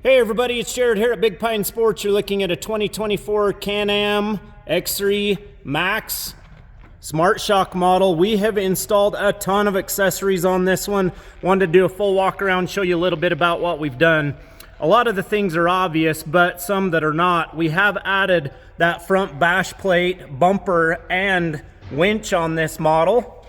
Hey everybody, it's Jared here at Big Pine Sports. You're looking at a 2024 Can-Am X3 Max Smart Shock model. We have installed a ton of accessories on this one. Wanted to do a full walk around, show you a little bit about what we've done. A lot of the things are obvious, but some that are not. We have added that front bash plate, bumper, and winch on this model.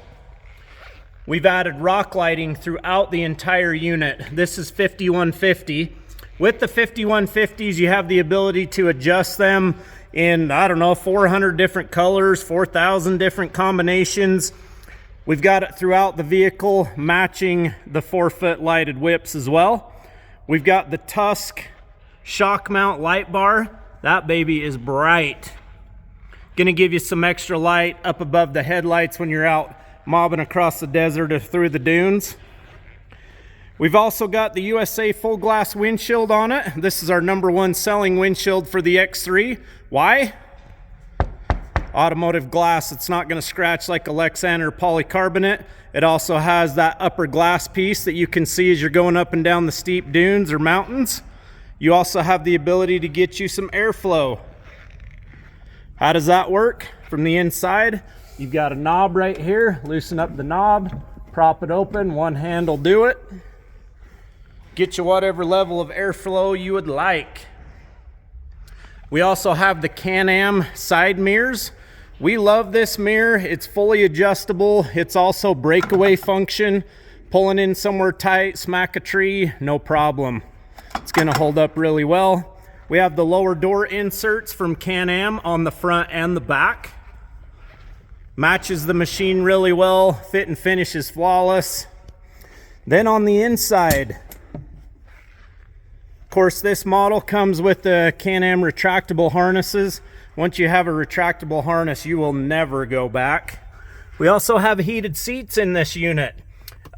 We've added rock lighting throughout the entire unit. This is 5150. With the 5150s, you have the ability to adjust them in, I don't know, 400 different colors, 4,000 different combinations. We've got it throughout the vehicle, matching the 4-foot lighted whips as well. We've got the Tusk shock mount light bar. That baby is bright. Gonna give you some extra light up above the headlights when you're out mobbing across the desert or through the dunes. We've also got the USA full glass windshield on it. This is our #1 selling windshield for the X3. Why? Automotive glass. It's not going to scratch like a Lexan or polycarbonate. It also has that upper glass piece that you can see as you're going up and down the steep dunes or mountains. You also have the ability to get you some airflow. How does that work? From the inside, you've got a knob right here. Loosen up the knob, prop it open. One hand will do it. Get you whatever level of airflow you would like. We also have the Can-Am side mirrors. We love this mirror. It's fully adjustable. It's also breakaway function. Pulling in somewhere tight, smack a tree, no problem. It's gonna hold up really well. We have the lower door inserts from Can-Am on the front and the back. Matches the machine really well. Fit and finish is flawless. Then on the inside, of course, this model comes with the Can-Am retractable harnesses. Once you have a retractable harness, you will never go back. We also have heated seats in this unit.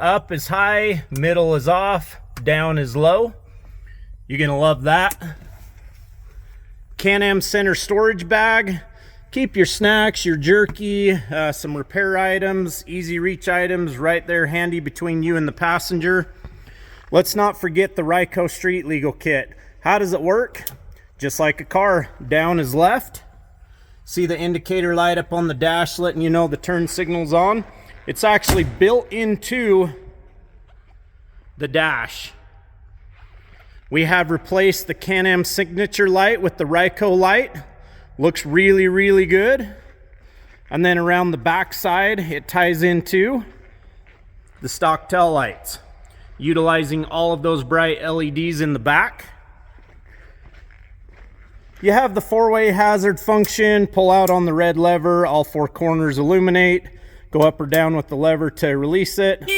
Up is high, middle is off, down is low. You're gonna love that. Can-Am center storage bag. Keep your snacks, your jerky, some repair items, easy reach items right there handy between you and the passenger. Let's not forget the Ryco Street Legal Kit. How does it work? Just like a car, down is left. See the indicator light up on the dash letting you know the turn signal's on? It's actually built into the dash. We have replaced the Can-Am signature light with the Ryco light. Looks really, really good. And then around the back side, it ties into the stock tail lights, utilizing all of those bright LEDs in the back. You have the 4-way hazard function. Pull out on the red lever, all 4 corners illuminate. Go up or down with the lever to release it.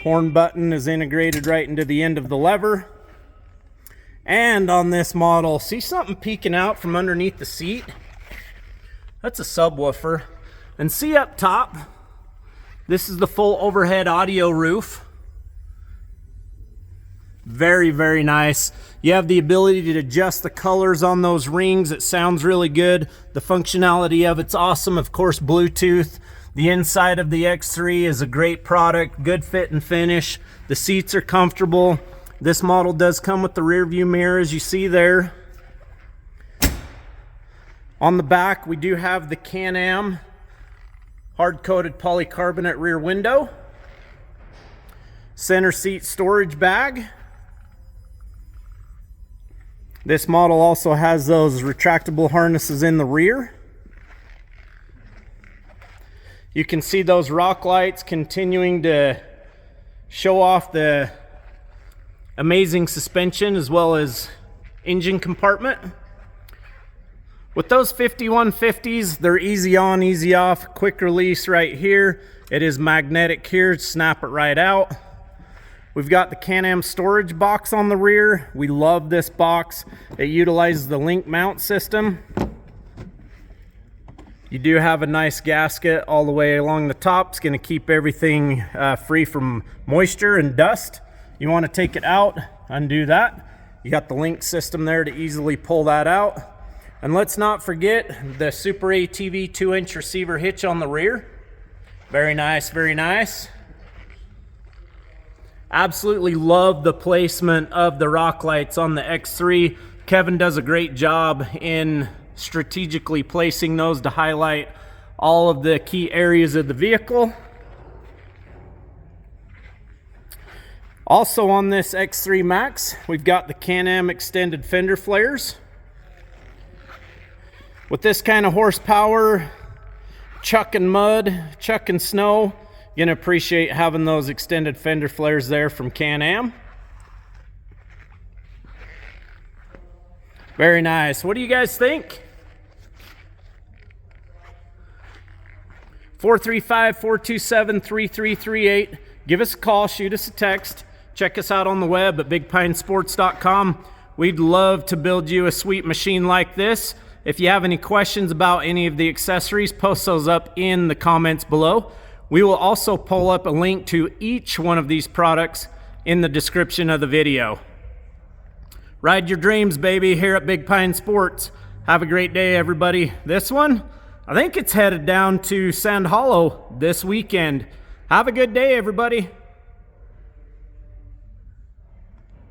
Horn button is integrated right into the end of the lever. And on this model, see something peeking out from underneath the seat? That's a subwoofer. And see up top, this is the full overhead audio roof. Very, very nice. You have the ability to adjust the colors on those rings. It sounds really good. The functionality of it's awesome. Of course, Bluetooth. The inside of the X3 is a great product. Good fit and finish. The seats are comfortable. This model does come with the rear view mirror, as you see there. On the back, we do have the Can-Am hard-coated polycarbonate rear window. Center seat storage bag. This model also has those retractable harnesses in the rear. You can see those rock lights continuing to show off the amazing suspension as well as engine compartment. With those 5150s, they're easy on, easy off, quick release right here. It is magnetic here, snap it right out. We've got the Can-Am storage box on the rear. We love this box. It utilizes the link mount system. You do have a nice gasket all the way along the top. It's gonna keep everything free from moisture and dust. You wanna take it out, undo that. You got the link system there to easily pull that out. And let's not forget the Super ATV 2-inch receiver hitch on the rear. Very nice, very nice. Absolutely love the placement of the rock lights on the X3. Kevin does a great job in strategically placing those to highlight all of the key areas of the vehicle. Also on this X3 Max, we've got the Can-Am extended fender flares. With this kind of horsepower, chucking mud, chucking snow, you're gonna appreciate having those extended fender flares there from Can-Am. Very nice. What do you guys think? 435-427-3338. Give us a call, shoot us a text. Check us out on the web at bigpinesports.com. We'd love to build you a sweet machine like this. If you have any questions about any of the accessories, post those up in the comments below. We will also pull up a link to each one of these products in the description of the video. Ride your dreams, baby, here at Big Pine Sports. Have a great day, everybody. This one, I think it's headed down to Sand Hollow this weekend. Have a good day, everybody.